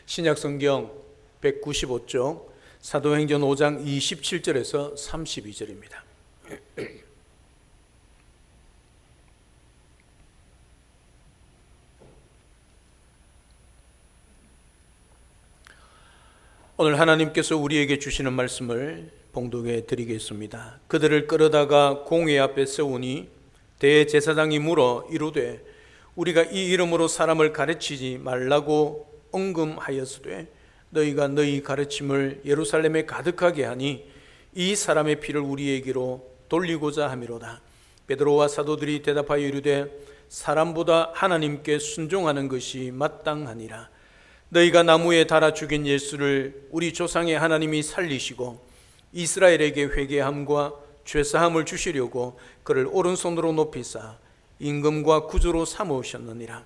신약성경 195쪽 사도행전 5장 27절에서 32절입니다. 오늘 하나님께서 우리에게 주시는 말씀을 봉독해 드리겠습니다. 그들을 끌어다가 공회 앞에 세우니 대제사장이 물어 이르되 우리가 이 이름으로 사람을 가르치지 말라고 언금하였으되 너희가 너희 가르침을 예루살렘에 가득하게 하니 이 사람의 피를 우리에게로 돌리고자 함이로다. 베드로와 사도들이 대답하여 이르되 사람보다 하나님께 순종하는 것이 마땅하니라. 너희가 나무에 달아 죽인 예수를 우리 조상의 하나님이 살리시고 이스라엘에게 회개함과 죄사함을 주시려고 그를 오른손으로 높이사 임금과 구주로 삼으셨느니라.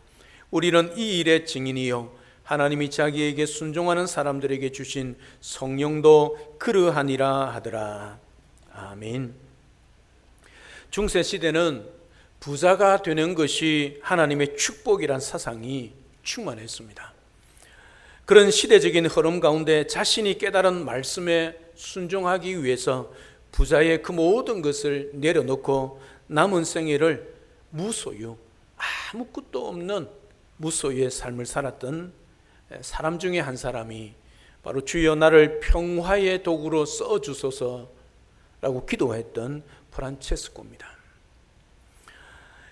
우리는 이 일의 증인이요 하나님이 자기에게 순종하는 사람들에게 주신 성령도 그러하니라 하더라. 아멘. 중세 시대는 부자가 되는 것이 하나님의 축복이란 사상이 충만했습니다. 그런 시대적인 흐름 가운데 자신이 깨달은 말씀에 순종하기 위해서 부자의 그 모든 것을 내려놓고 남은 생애를 무소유, 아무것도 없는 무소유의 삶을 살았던 사람 중에 한 사람이 바로 주여 나를 평화의 도구로 써주소서라고 기도했던 프란체스코입니다.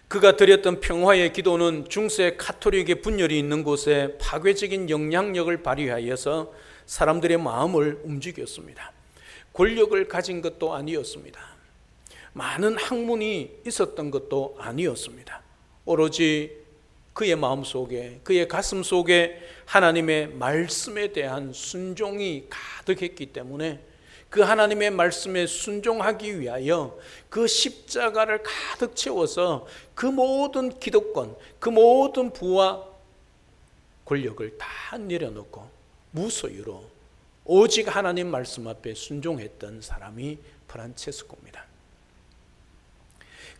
그가 드렸던 평화의 기도는 중세 가톨릭의 분열이 있는 곳에 파괴적인 영향력을 발휘하여서 사람들의 마음을 움직였습니다. 권력을 가진 것도 아니었습니다. 많은 학문이 있었던 것도 아니었습니다. 오로지 그의 마음속에, 그의 가슴 속에 하나님의 말씀에 대한 순종이 가득했기 때문에 그 하나님의 말씀에 순종하기 위하여 그 십자가를 가득 채워서 그 모든 기득권, 그 모든 부와 권력을 다 내려놓고 무소유로 오직 하나님 말씀 앞에 순종했던 사람이 프란체스코입니다.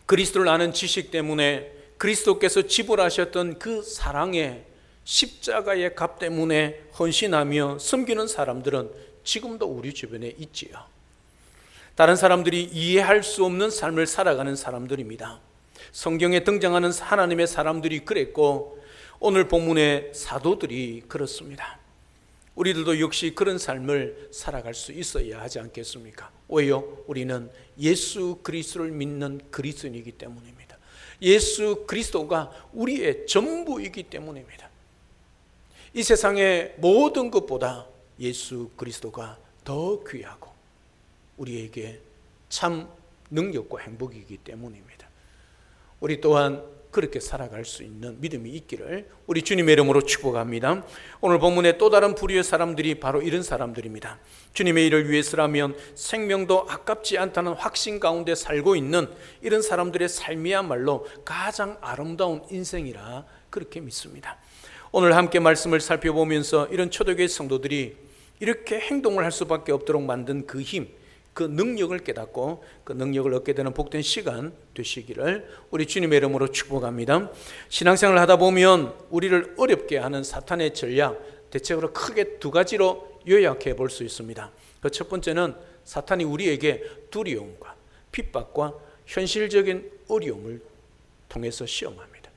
그리스도를 아는 지식 때문에 그리스도께서 지불하셨던 그 사랑의 십자가의 값 때문에 헌신하며 섬기는 사람들은 지금도 우리 주변에 있지요. 다른 사람들이 이해할 수 없는 삶을 살아가는 사람들입니다. 성경에 등장하는 하나님의 사람들이 그랬고 오늘 본문의 사도들이 그렇습니다. 우리들도 역시 그런 삶을 살아갈 수 있어야 하지 않겠습니까? 왜요? 우리는 예수 그리스도를 믿는 그리스도인이기 때문입니다. 예수 그리스도가 우리의 전부이기 때문입니다. 이 세상의 모든 것보다 예수 그리스도가 더 귀하고 우리에게 참 능력과 행복이기 때문입니다. 우리 또한 그렇게 살아갈 수 있는 믿음이 있기를 우리 주님의 이름으로 축복합니다. 오늘 본문의 또 다른 부류의 사람들이 바로 이런 사람들입니다. 주님의 일을 위해서라면 생명도 아깝지 않다는 확신 가운데 살고 있는 이런 사람들의 삶이야말로 가장 아름다운 인생이라 그렇게 믿습니다. 오늘 함께 말씀을 살펴보면서 이런 초대교회 성도들이 이렇게 행동을 할 수밖에 없도록 만든 그 힘, 그 능력을 깨닫고 그 능력을 얻게 되는 복된 시간 되시기를 우리 주님의 이름으로 축복합니다. 신앙생활을 하다 보면 우리를 어렵게 하는 사탄의 전략, 대체적으로 크게 두 가지로 요약해 볼 수 있습니다. 그 첫 번째는 사탄이 우리에게 두려움과 핍박과 현실적인 어려움을 통해서 시험합니다.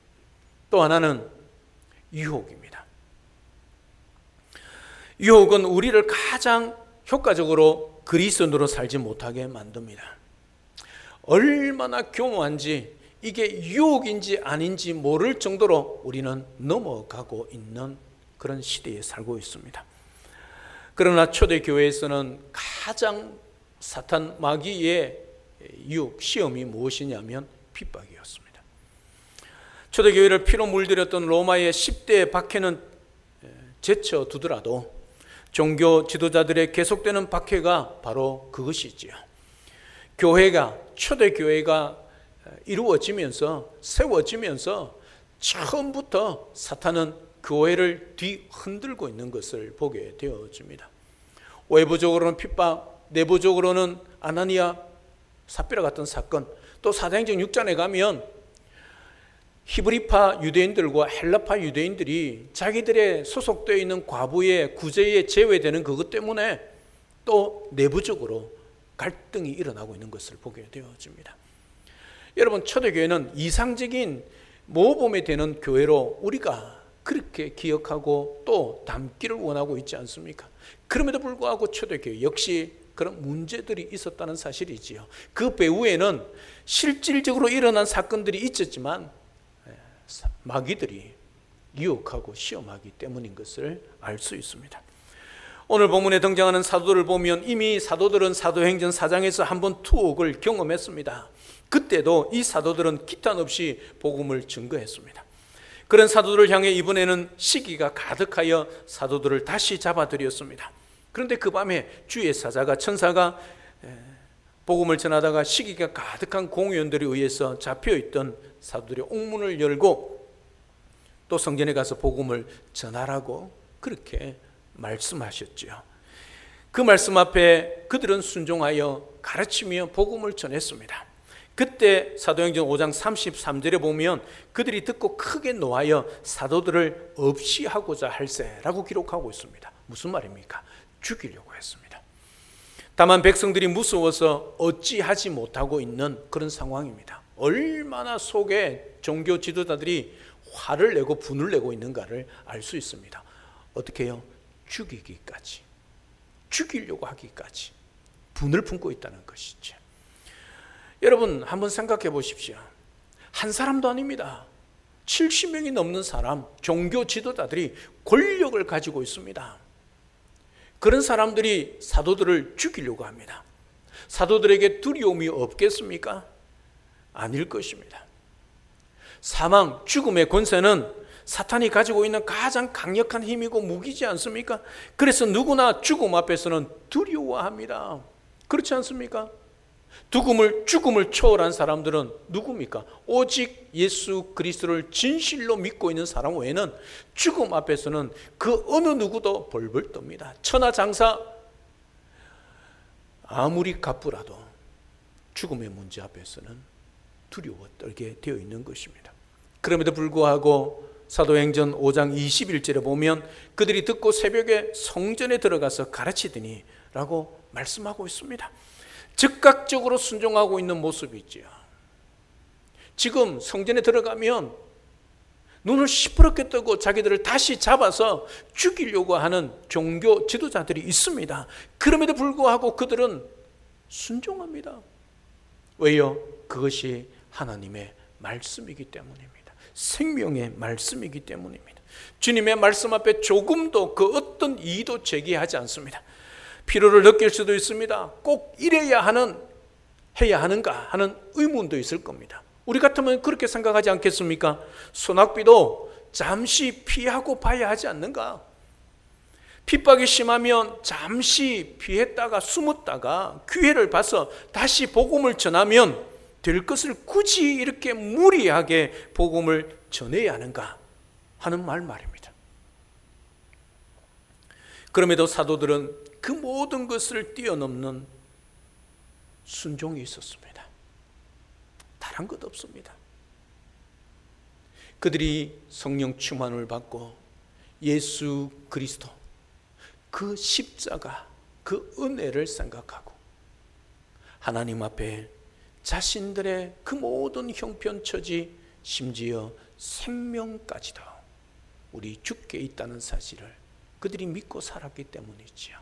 또 하나는 유혹입니다. 유혹은 우리를 가장 효과적으로 그리스도인으로 살지 못하게 만듭니다. 얼마나 교묘한지 이게 유혹인지 아닌지 모를 정도로 우리는 넘어가고 있는 그런 시대에 살고 있습니다. 그러나 초대교회에서는 가장 사탄 마귀의 유혹, 시험이 무엇이냐면 핍박이었습니다. 초대교회를 피로 물들였던 로마의 10대 박해는 제쳐두더라도 종교 지도자들의 계속되는 박해가 바로 그것이지요. 교회가, 초대교회가 이루어지면서 세워지면서 처음부터 사탄은 교회를 뒤흔들고 있는 것을 보게 되어집니다. 외부적으로는 핍박, 내부적으로는 아나니아, 삽비라 같은 사건, 또 사도행전 6장에 가면 히브리파 유대인들과 헬라파 유대인들이 자기들의 소속되어 있는 과부의 구제에 제외되는 그것 때문에 또 내부적으로 갈등이 일어나고 있는 것을 보게 되어집니다. 여러분, 초대교회는 이상적인 모범이 되는 교회로 우리가 그렇게 기억하고 또 담기를 원하고 있지 않습니까? 그럼에도 불구하고 초대교회 역시 그런 문제들이 있었다는 사실이지요. 그 배후에는 실질적으로 일어난 사건들이 있었지만 마귀들이 유혹하고 시험하기 때문인 것을 알 수 있습니다. 오늘 본문에 등장하는 사도들을 보면 이미 사도들은 사도행전 4장에서 한번 투옥을 경험했습니다. 그때도 이 사도들은 기탄 없이 복음을 증거했습니다. 그런 사도들을 향해 이번에는 시기가 가득하여 사도들을 다시 잡아들였습니다. 그런데 그 밤에 주의 사자가, 천사가 복음을 전하다가 시기가 가득한 공의원들에 의해서 잡혀있던 사도들의 옥문을 열고 또 성전에 가서 복음을 전하라고 그렇게 말씀하셨죠. 그 말씀 앞에 그들은 순종하여 가르치며 복음을 전했습니다. 그때 사도행전 5장 33절에 보면 그들이 듣고 크게 노하여 사도들을 없이 하고자 할세라고 기록하고 있습니다. 무슨 말입니까? 죽이려고 했습니다. 다만 백성들이 무서워서 어찌하지 못하고 있는 그런 상황입니다. 얼마나 속에 종교 지도자들이 화를 내고 분을 내고 있는가를 알 수 있습니다. 어떻게 해요? 죽이기까지, 죽이려고 하기까지 분을 품고 있다는 것이죠. 여러분, 한번 생각해 보십시오. 한 사람도 아닙니다. 70명이 넘는 사람, 종교 지도자들이 권력을 가지고 있습니다. 그런 사람들이 사도들을 죽이려고 합니다. 사도들에게 두려움이 없겠습니까? 아닐 것입니다. 사망, 죽음의 권세는 사탄이 가지고 있는 가장 강력한 힘이고 무기지 않습니까? 그래서 누구나 죽음 앞에서는 두려워합니다. 그렇지 않습니까? 죽음을 초월한 사람들은 누굽니까? 오직 예수 그리스도를 진실로 믿고 있는 사람 외에는 죽음 앞에서는 그 어느 누구도 벌벌 떱니다. 천하장사 아무리 갑부라도 죽음의 문제 앞에서는 두려워 떨게 되어 있는 것입니다. 그럼에도 불구하고 사도행전 5장 21절에 보면 그들이 듣고 새벽에 성전에 들어가서 가르치더니 라고 말씀하고 있습니다. 즉각적으로 순종하고 있는 모습이 있죠. 지금 성전에 들어가면 눈을 시퍼렇게 뜨고 자기들을 다시 잡아서 죽이려고 하는 종교 지도자들이 있습니다. 그럼에도 불구하고 그들은 순종합니다. 왜요? 그것이 하나님의 말씀이기 때문입니다. 생명의 말씀이기 때문입니다. 주님의 말씀 앞에 조금도 그 어떤 이의도 제기하지 않습니다. 필요를 느낄 수도 있습니다. 꼭 이래야 해야 하는가 하는 의문도 있을 겁니다. 우리 같으면 그렇게 생각하지 않겠습니까? 소낙비도 잠시 피하고 봐야 하지 않는가? 핍박이 심하면 잠시 피했다가 숨었다가 기회를 봐서 다시 복음을 전하면 될 것을 굳이 이렇게 무리하게 복음을 전해야 하는가 하는 말입니다. 그럼에도 사도들은 그 모든 것을 뛰어넘는 순종이 있었습니다. 다른 것 없습니다. 그들이 성령 충만을 받고 예수 그리스도 그 십자가 그 은혜를 생각하고 하나님 앞에 자신들의 그 모든 형편처지 심지어 생명까지도 우리 주께 있다는 사실을 그들이 믿고 살았기 때문이지요.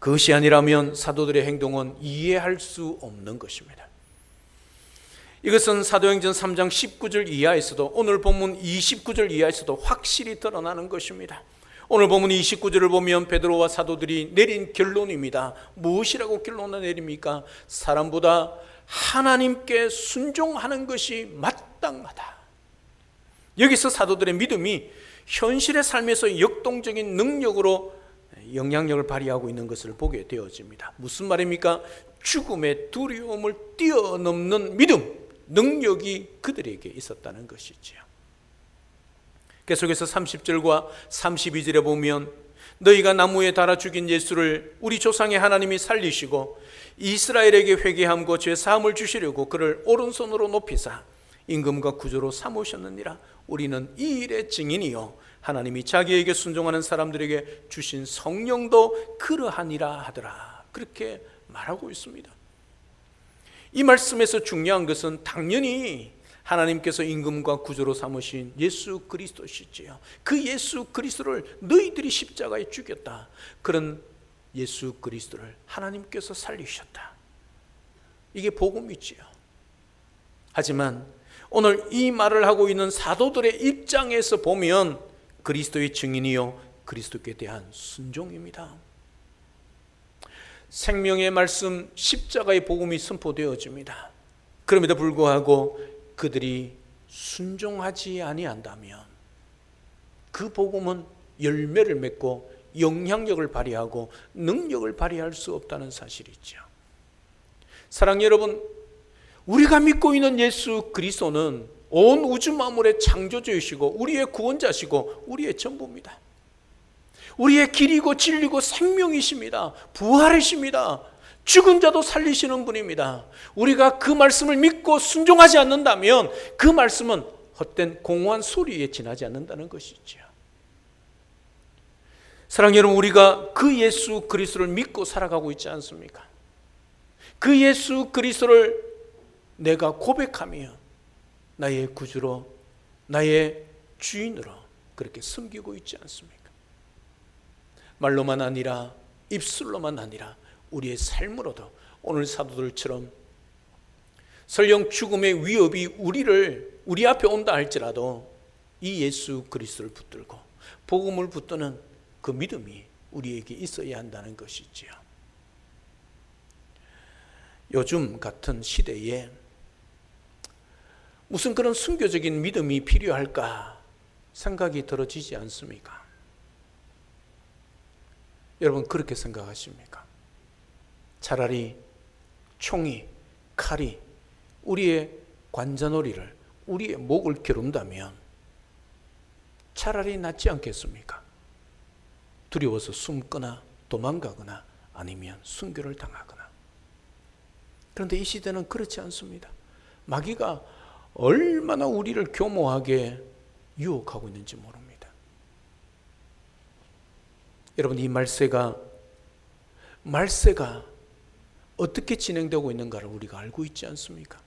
그것이 아니라면 사도들의 행동은 이해할 수 없는 것입니다. 이것은 사도행전 3장 19절 이하에서도 오늘 본문 29절 이하에서도 확실히 드러나는 것입니다. 오늘 본문 29절을 보면 베드로와 사도들이 내린 결론입니다. 무엇이라고 결론을 내립니까? 사람보다 하나님께 순종하는 것이 마땅하다. 여기서 사도들의 믿음이 현실의 삶에서 역동적인 능력으로 영향력을 발휘하고 있는 것을 보게 되어집니다. 무슨 말입니까? 죽음의 두려움을 뛰어넘는 믿음, 능력이 그들에게 있었다는 것이지요. 계속해서 30절과 32절에 보면 너희가 나무에 달아 죽인 예수를 우리 조상의 하나님이 살리시고 이스라엘에게 회개함과 죄 사함을 주시려고 그를 오른손으로 높이사 임금과 구주로 삼으셨느니라. 우리는 이 일의 증인이요 하나님이 자기에게 순종하는 사람들에게 주신 성령도 그러하니라 하더라. 그렇게 말하고 있습니다. 이 말씀에서 중요한 것은 당연히 하나님께서 임금과 구주로 삼으신 예수 그리스도시지요. 그 예수 그리스도를 너희들이 십자가에 죽였다. 그런 예수 그리스도를 하나님께서 살리셨다. 이게 복음이지요. 하지만 오늘 이 말을 하고 있는 사도들의 입장에서 보면 그리스도의 증인이요 그리스도께 대한 순종입니다. 생명의 말씀 십자가의 복음이 선포되어집니다. 그럼에도 불구하고 그들이 순종하지 아니한다면 그 복음은 열매를 맺고 영향력을 발휘하고 능력을 발휘할 수 없다는 사실이죠. 사랑하는 여러분, 우리가 믿고 있는 예수 그리스도는 온 우주 만물의 창조주이시고 우리의 구원자시고 우리의 전부입니다. 우리의 길이고 진리고 생명이십니다. 부활이십니다. 죽은 자도 살리시는 분입니다. 우리가 그 말씀을 믿고 순종하지 않는다면 그 말씀은 헛된 공허한 소리에 지나지 않는다는 것이죠. 사랑하는 여러분, 우리가 그 예수 그리스도를 믿고 살아가고 있지 않습니까? 그 예수 그리스도를 내가 고백하며 나의 구주로 나의 주인으로 그렇게 섬기고 있지 않습니까? 말로만 아니라 입술로만 아니라 우리의 삶으로도 오늘 사도들처럼 설령 죽음의 위협이 우리 앞에 온다 할지라도 이 예수 그리스도를 붙들고 복음을 붙드는 그 믿음이 우리에게 있어야 한다는 것이지요. 요즘 같은 시대에 무슨 그런 순교적인 믿음이 필요할까 생각이 들어지지 않습니까? 여러분 그렇게 생각하십니까? 차라리 총이, 칼이 우리의 관자놀이를, 우리의 목을 겨룬다면 차라리 낫지 않겠습니까? 두려워서 숨거나 도망가거나 아니면 순교를 당하거나. 그런데 이 시대는 그렇지 않습니다. 마귀가 얼마나 우리를 교모하게 유혹하고 있는지 모릅니다. 여러분 이 말세가 어떻게 진행되고 있는가를 우리가 알고 있지 않습니까?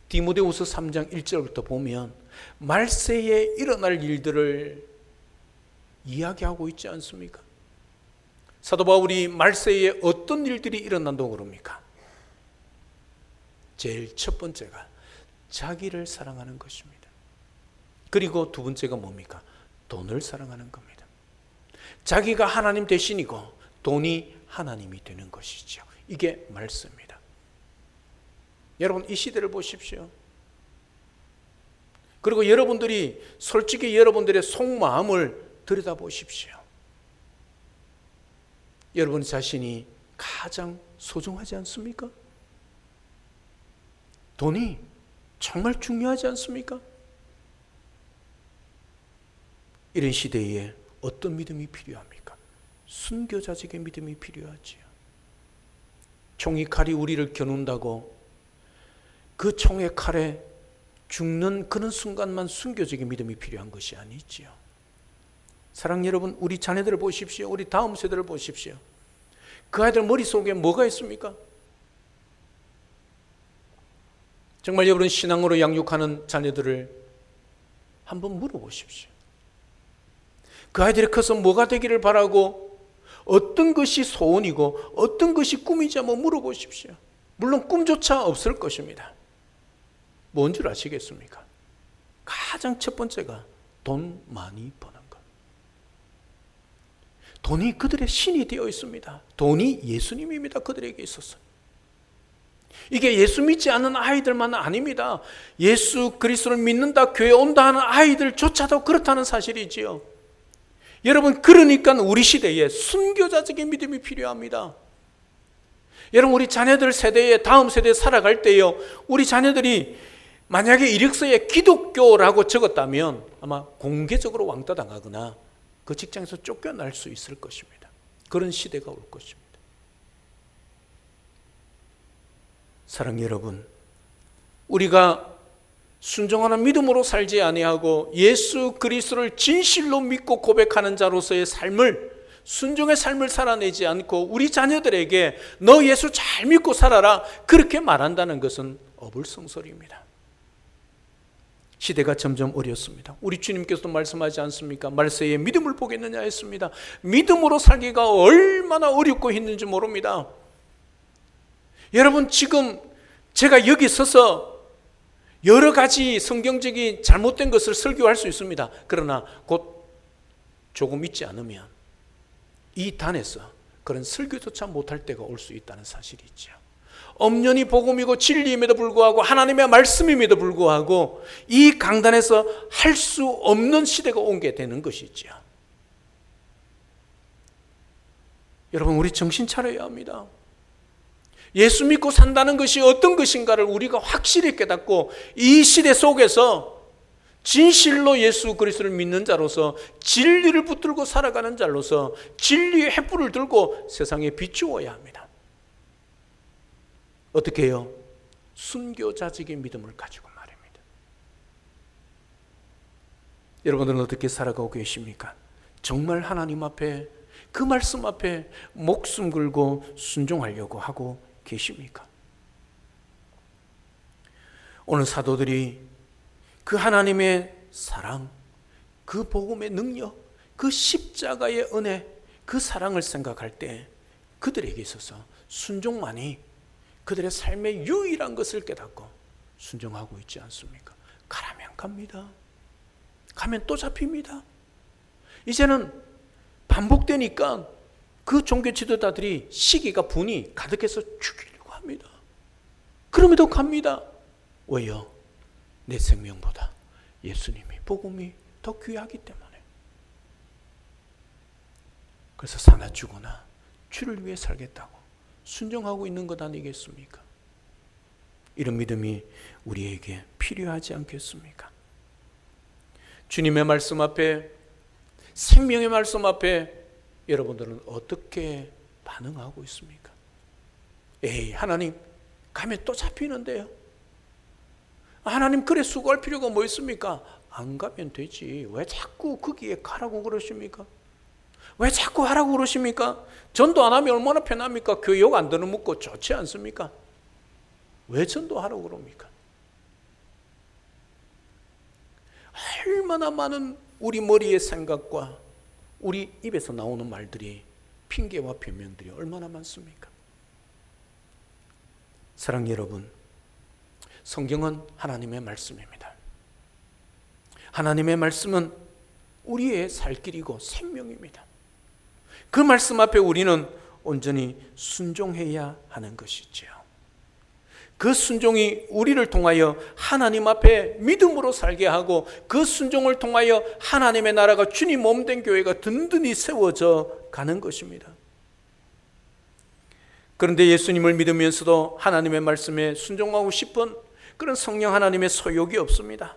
디모데후서 3장 1절부터 보면 말세에 일어날 일들을 이야기하고 있지 않습니까? 사도 바울이 말세에 어떤 일들이 일어난다고 그럽니까? 제일 첫 번째가 자기를 사랑하는 것입니다. 그리고 두 번째가 뭡니까? 돈을 사랑하는 겁니다. 자기가 하나님 대신이고 돈이 하나님이 되는 것이죠. 이게 말씀입니다. 여러분 이 시대를 보십시오. 그리고 여러분들이 솔직히 여러분들의 속마음을 들여다보십시오. 여러분 자신이 가장 소중하지 않습니까? 돈이 정말 중요하지 않습니까? 이런 시대에 어떤 믿음이 필요합니까? 순교자적인 믿음이 필요하지요. 총이 칼이 우리를 겨눈다고 그 총의 칼에 죽는 그런 순간만 순교적인 믿음이 필요한 것이 아니지요. 사랑하는 여러분, 우리 자녀들을 보십시오. 우리 다음 세대를 보십시오. 그 아이들 머릿속에 뭐가 있습니까? 정말 여러분 신앙으로 양육하는 자녀들을 한번 물어보십시오. 그 아이들이 커서 뭐가 되기를 바라고 어떤 것이 소원이고 어떤 것이 꿈이지 한번 물어보십시오. 물론 꿈조차 없을 것입니다. 뭔 줄 아시겠습니까? 가장 첫 번째가 돈 많이 버는 것. 돈이 그들의 신이 되어 있습니다. 돈이 예수님입니다. 그들에게 있어서. 이게 예수 믿지 않는 아이들만 아닙니다. 예수 그리스도를 믿는다, 교회 온다 하는 아이들조차도 그렇다는 사실이지요. 여러분 그러니까 우리 시대에 순교자적인 믿음이 필요합니다. 여러분 우리 자녀들 세대에 다음 세대에 살아갈 때요, 우리 자녀들이 만약에 이력서에 기독교라고 적었다면 아마 공개적으로 왕따당하거나 그 직장에서 쫓겨날 수 있을 것입니다. 그런 시대가 올 것입니다. 사랑하는 여러분, 우리가 순종하는 믿음으로 살지 아니하고 예수 그리스도를 진실로 믿고 고백하는 자로서의 삶을, 순종의 삶을 살아내지 않고 우리 자녀들에게 너 예수 잘 믿고 살아라 그렇게 말한다는 것은 어불성설입니다. 시대가 점점 어렵습니다. 우리 주님께서도 말씀하지 않습니까? 말세에 믿음을 보겠느냐 했습니다. 믿음으로 살기가 얼마나 어렵고 힘든지 모릅니다. 여러분, 지금 제가 여기 서서 여러 가지 성경적인 잘못된 것을 설교할 수 있습니다. 그러나 곧 조금 있지 않으면 이 단에서 그런 설교조차 못할 때가 올 수 있다는 사실이 있죠. 엄연히 복음이고 진리임에도 불구하고 하나님의 말씀임에도 불구하고 이 강단에서 할 수 없는 시대가 오게 되는 것이죠. 여러분, 우리 정신 차려야 합니다. 예수 믿고 산다는 것이 어떤 것인가를 우리가 확실히 깨닫고 이 시대 속에서 진실로 예수 그리스도를 믿는 자로서 진리를 붙들고 살아가는 자로서 진리의 횃불을 들고 세상에 비추어야 합니다. 어떻게 해요? 순교자적인 믿음을 가지고 말입니다. 여러분들은 어떻게 살아가고 계십니까? 정말 하나님 앞에, 그 말씀 앞에 목숨 걸고 순종하려고 하고 계십니까? 오늘 사도들이 그 하나님의 사랑, 그 복음의 능력, 그 십자가의 은혜, 그 사랑을 생각할 때 그들에게 있어서 순종만이 그들의 삶의 유일한 것을 깨닫고 순종하고 있지 않습니까? 가라면 갑니다. 가면 또 잡힙니다. 이제는 반복되니까 그 종교 지도자들이 시기가 분이 가득해서 죽이려고 합니다. 그럼에도 갑니다. 왜요? 내 생명보다 예수님이, 복음이 더 귀하기 때문에. 그래서 사나 죽으나 주를 위해 살겠다고 순종하고 있는 것 아니겠습니까? 이런 믿음이 우리에게 필요하지 않겠습니까? 주님의 말씀 앞에, 생명의 말씀 앞에 여러분들은 어떻게 반응하고 있습니까? 에이, 하나님 가면 또 잡히는데요. 하나님 그래 수고할 필요가 뭐 있습니까? 안 가면 되지. 왜 자꾸 거기에 가라고 그러십니까? 왜 자꾸 하라고 그러십니까? 전도 안 하면 얼마나 편합니까? 교육 안 들어먹고 좋지 않습니까? 왜 전도하라고 그럽니까? 얼마나 많은 우리 머리의 생각과 우리 입에서 나오는 말들이, 핑계와 변명들이 얼마나 많습니까? 사랑 여러분, 성경은 하나님의 말씀입니다. 하나님의 말씀은 우리의 살 길이고 생명입니다. 그 말씀 앞에 우리는 온전히 순종해야 하는 것이지요. 그 순종이 우리를 통하여 하나님 앞에 믿음으로 살게 하고, 그 순종을 통하여 하나님의 나라가 주님 몸된 교회가 든든히 세워져 가는 것입니다. 그런데 예수님을 믿으면서도 하나님의 말씀에 순종하고 싶은 그런 성령 하나님의 소욕이 없습니다.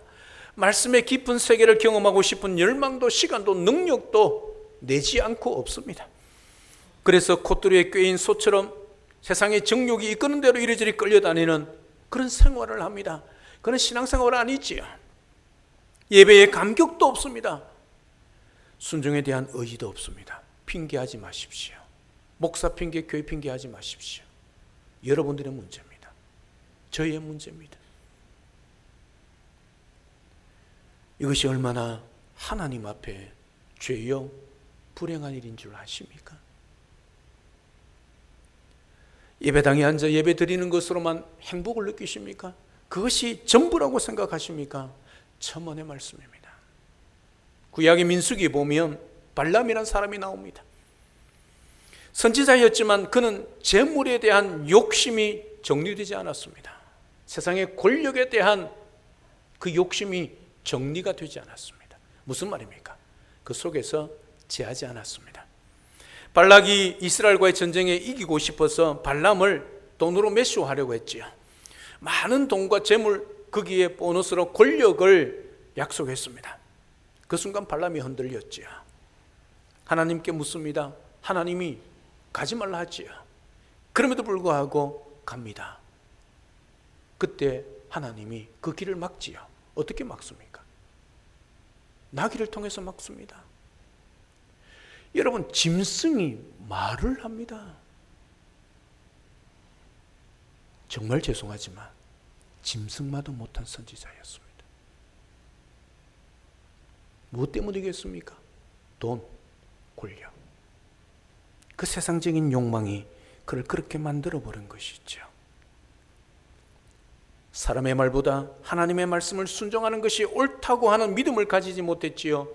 말씀의 깊은 세계를 경험하고 싶은 열망도 시간도 능력도 내지 않고 없습니다. 그래서 콧두리에 꿰인 소처럼 세상의 정욕이 이끄는 대로 이리저리 끌려다니는 그런 생활을 합니다. 그런 신앙생활은 아니지요. 예배에 감격도 없습니다. 순종에 대한 의지도 없습니다. 핑계하지 마십시오. 목사 핑계, 교회 핑계하지 마십시오. 여러분들의 문제입니다. 저희의 문제입니다. 이것이 얼마나 하나님 앞에 죄요 불행한 일인 줄 아십니까? 예배당에 앉아 예배 드리는 것으로만 행복을 느끼십니까? 그것이 전부라고 생각하십니까? 첨언의 말씀입니다. 구약의 민수기에 보면 발람이라는 사람이 나옵니다. 선지자였지만 그는 재물에 대한 욕심이 정리되지 않았습니다. 세상의 권력에 대한 그 욕심이 정리가 되지 않았습니다. 무슨 말입니까? 그 속에서 제하지 않았습니다. 발락이 이스라엘과의 전쟁에 이기고 싶어서 발람을 돈으로 매수하려고 했지요. 많은 돈과 재물, 거기에 보너스로 권력을 약속했습니다. 그 순간 발람이 흔들렸지요. 하나님께 묻습니다. 하나님이 가지 말라 하지요. 그럼에도 불구하고 갑니다. 그때 하나님이 그 길을 막지요. 어떻게 막습니까? 나귀를 통해서 막습니다. 여러분, 짐승이 말을 합니다. 정말 죄송하지만 짐승마도 못한 선지자였습니다. 무엇 때문이겠습니까? 돈, 권력. 그 세상적인 욕망이 그를 그렇게 만들어버린 것이죠. 사람의 말보다 하나님의 말씀을 순종하는 것이 옳다고 하는 믿음을 가지지 못했지요.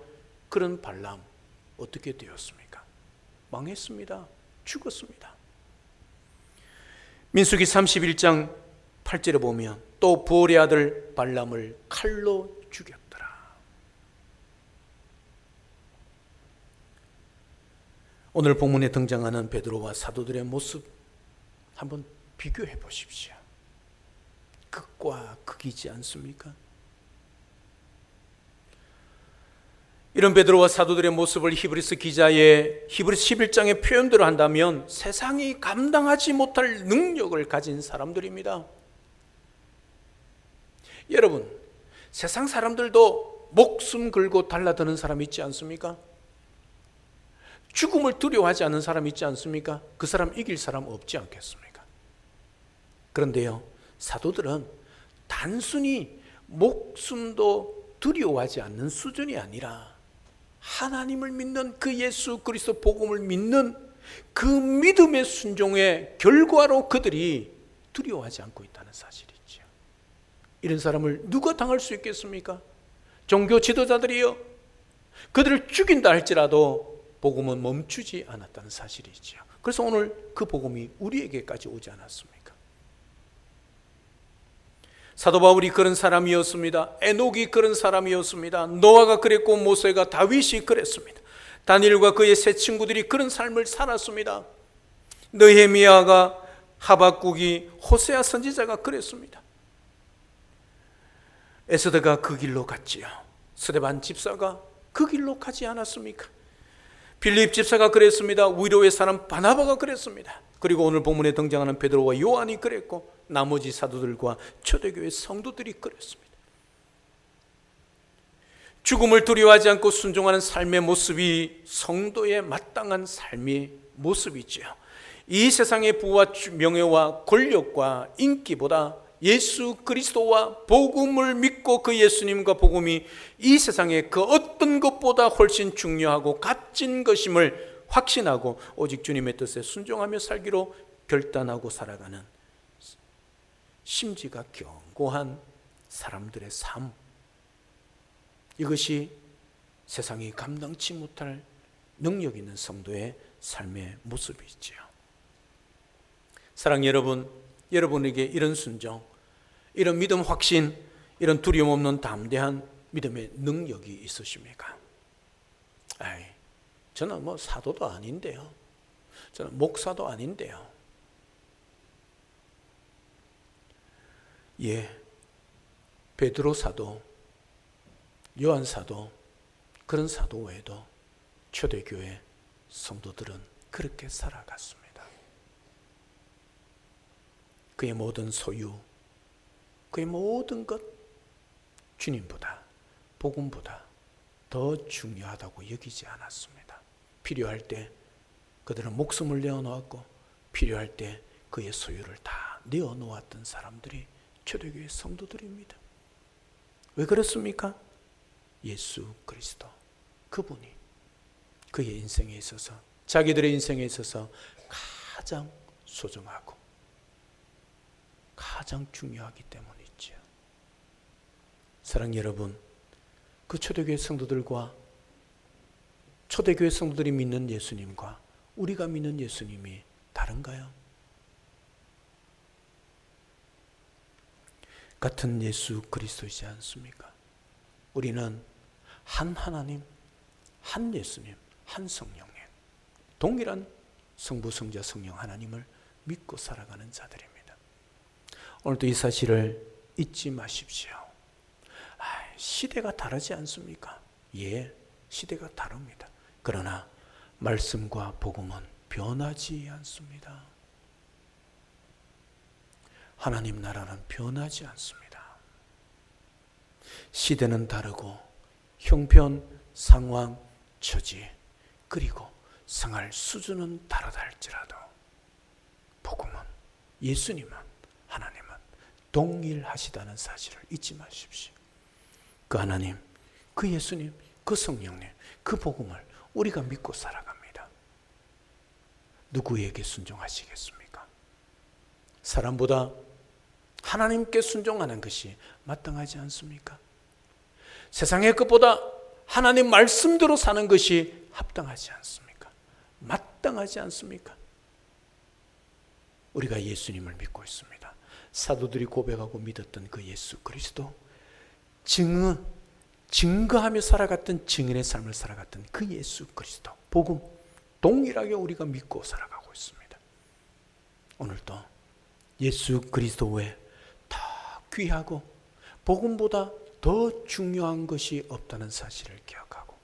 그런 발람 어떻게 되었습니까? 망했습니다. 죽었습니다. 민수기 31장 8절에 보면 또 부올의 아들 발람을 칼로 죽였더라. 오늘 본문에 등장하는 베드로와 사도들의 모습 한번 비교해 보십시오. 극과 극이지 않습니까? 이런 베드로와 사도들의 모습을 히브리서 기자의 히브리서 11장의 표현대로 한다면 세상이 감당하지 못할 능력을 가진 사람들입니다. 여러분, 세상 사람들도 목숨 걸고 달라드는 사람 있지 않습니까? 죽음을 두려워하지 않는 사람 있지 않습니까? 그 사람 이길 사람 없지 않겠습니까? 그런데요, 사도들은 단순히 목숨도 두려워하지 않는 수준이 아니라 하나님을 믿는 그 예수 그리스도 복음을 믿는 그 믿음의 순종의 결과로 그들이 두려워하지 않고 있다는 사실이죠. 이런 사람을 누가 당할 수 있겠습니까? 종교 지도자들이요. 그들을 죽인다 할지라도 복음은 멈추지 않았다는 사실이죠. 그래서 오늘 그 복음이 우리에게까지 오지 않았습니까? 사도 바울이 그런 사람이었습니다. 에녹이 그런 사람이었습니다. 노아가 그랬고 모세가 다윗이 그랬습니다. 다니엘과 그의 세 친구들이 그런 삶을 살았습니다. 느헤미야가 하박국이 호세아 선지자가 그랬습니다. 에스더가 그 길로 갔지요. 스데반 집사가 그 길로 가지 않았습니까? 빌립 집사가 그랬습니다. 위로의 사람 바나바가 그랬습니다. 그리고 오늘 본문에 등장하는 베드로와 요한이 그랬고 나머지 사도들과 초대교회 성도들이 그랬습니다. 죽음을 두려워하지 않고 순종하는 삶의 모습이 성도의 마땅한 삶의 모습이죠. 이 세상의 부와 명예와 권력과 인기보다 예수 그리스도와 복음을 믿고 그 예수님과 복음이 이 세상의 그 어떤 것보다 훨씬 중요하고 값진 것임을 확신하고 오직 주님의 뜻에 순종하며 살기로 결단하고 살아가는 심지가 견고한 사람들의 삶, 이것이 세상이 감당치 못할 능력 있는 성도의 삶의 모습이지요. 사랑하는 여러분, 여러분에게 이런 순종, 이런 믿음 확신, 이런 두려움 없는 담대한 믿음의 능력이 있으십니까? 저는 사도도 아닌데요. 저는 목사도 아닌데요. 예, 베드로 사도, 요한 사도, 그런 사도 외에도 초대교회 성도들은 그렇게 살아갔습니다. 그의 모든 소유, 그의 모든 것, 주님보다, 복음보다 더 중요하다고 여기지 않았습니다. 필요할 때 그들은 목숨을 내어놓았고 필요할 때 그의 소유를 다 내어놓았던 사람들이 초대교회 성도들입니다. 왜 그렇습니까? 예수 그리스도, 그분이 그의 인생에 있어서, 자기들의 인생에 있어서 가장 소중하고 가장 중요하기 때문이죠. 사랑하는 여러분, 그 초대교회 성도들과 초대교회 성도들이 믿는 예수님과 우리가 믿는 예수님이 다른가요? 같은 예수 그리스도이지 않습니까? 우리는 한 하나님, 한 예수님, 한 성령님, 동일한 성부, 성자, 성령 하나님을 믿고 살아가는 자들입니다. 오늘도 이 사실을 잊지 마십시오. 시대가 다르지 않습니까? 예, 시대가 다릅니다. 그러나 말씀과 복음은 변하지 않습니다. 하나님 나라는 변하지 않습니다. 시대는 다르고 형편, 상황, 처지, 그리고 생활 수준은 다르다 할지라도 복음은, 예수님은, 하나님은 동일하시다는 사실을 잊지 마십시오. 그 하나님, 그 예수님, 그 성령님, 그 복음을 우리가 믿고 살아갑니다. 누구에게 순종하시겠습니까? 사람보다 하나님께 순종하는 것이 마땅하지 않습니까? 세상의 것보다 하나님 말씀대로 사는 것이 합당하지 않습니까? 마땅하지 않습니까? 우리가 예수님을 믿고 있습니다. 사도들이 고백하고 믿었던 그 예수 그리스도, 증거하며 살아갔던 증인의 삶을 살아갔던 그 예수 그리스도, 복음 동일하게 우리가 믿고 살아가고 있습니다. 오늘도 예수 그리스도 외에 더 귀하고 복음보다 더 중요한 것이 없다는 사실을 기억하고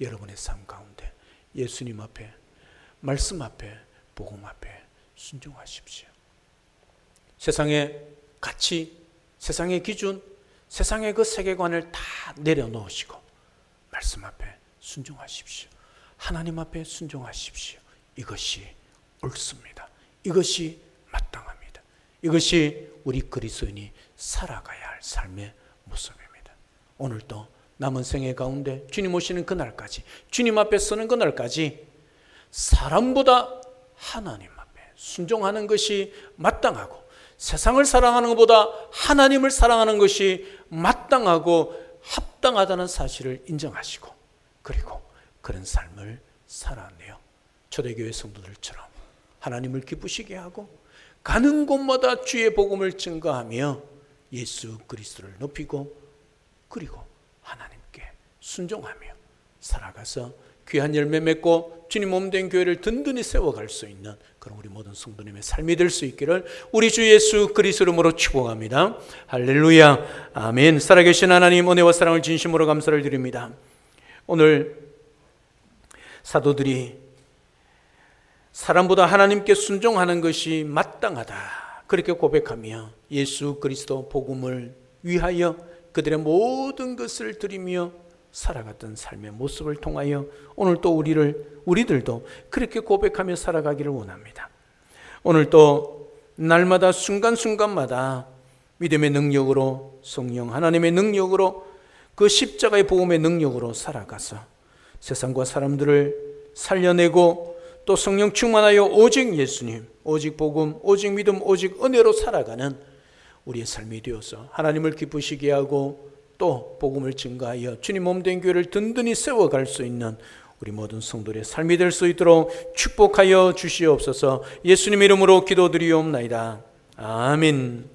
여러분의 삶 가운데 예수님 앞에, 말씀 앞에, 복음 앞에 순종하십시오. 세상의 가치, 세상의 기준, 세상의 그 세계관을 다 내려놓으시고 말씀 앞에 순종하십시오. 하나님 앞에 순종하십시오. 이것이 옳습니다. 이것이 마땅합니다. 이것이 우리 그리스도인이 살아가야 할 삶의 모습입니다. 오늘도 남은 생애 가운데 주님 오시는 그날까지, 주님 앞에 서는 그날까지 사람보다 하나님 앞에 순종하는 것이 마땅하고 세상을 사랑하는 것보다 하나님을 사랑하는 것이 마땅하고 합당하다는 사실을 인정하시고 그리고 그런 삶을 살아내요 초대교회 성도들처럼 하나님을 기쁘시게 하고 가는 곳마다 주의 복음을 증거하며 예수 그리스도를 높이고 그리고 하나님께 순종하며 살아가서 귀한 열매 맺고 주님 몸된 교회를 든든히 세워갈 수 있는 그런 우리 모든 성도님의 삶이 될 수 있기를 우리 주 예수 그리스도 이름으로 축복합니다. 할렐루야, 아멘. 살아계신 하나님, 은혜와 사랑을 진심으로 감사를 드립니다. 오늘 사도들이 사람보다 하나님께 순종하는 것이 마땅하다 그렇게 고백하며 예수 그리스도 복음을 위하여 그들의 모든 것을 드리며 살아갔던 삶의 모습을 통하여 오늘 또 우리들도 그렇게 고백하며 살아가기를 원합니다. 오늘 또 날마다 순간순간마다 믿음의 능력으로, 성령 하나님의 능력으로, 그 십자가의 복음의 능력으로 살아가서 세상과 사람들을 살려내고 또 성령 충만하여 오직 예수님, 오직 복음, 오직 믿음, 오직 은혜로 살아가는 우리의 삶이 되어서 하나님을 기쁘시게 하고 또 복음을 증거하여 주님 몸된 교회를 든든히 세워갈 수 있는 우리 모든 성도들의 삶이 될 수 있도록 축복하여 주시옵소서. 예수님 이름으로 기도드리옵나이다. 아멘.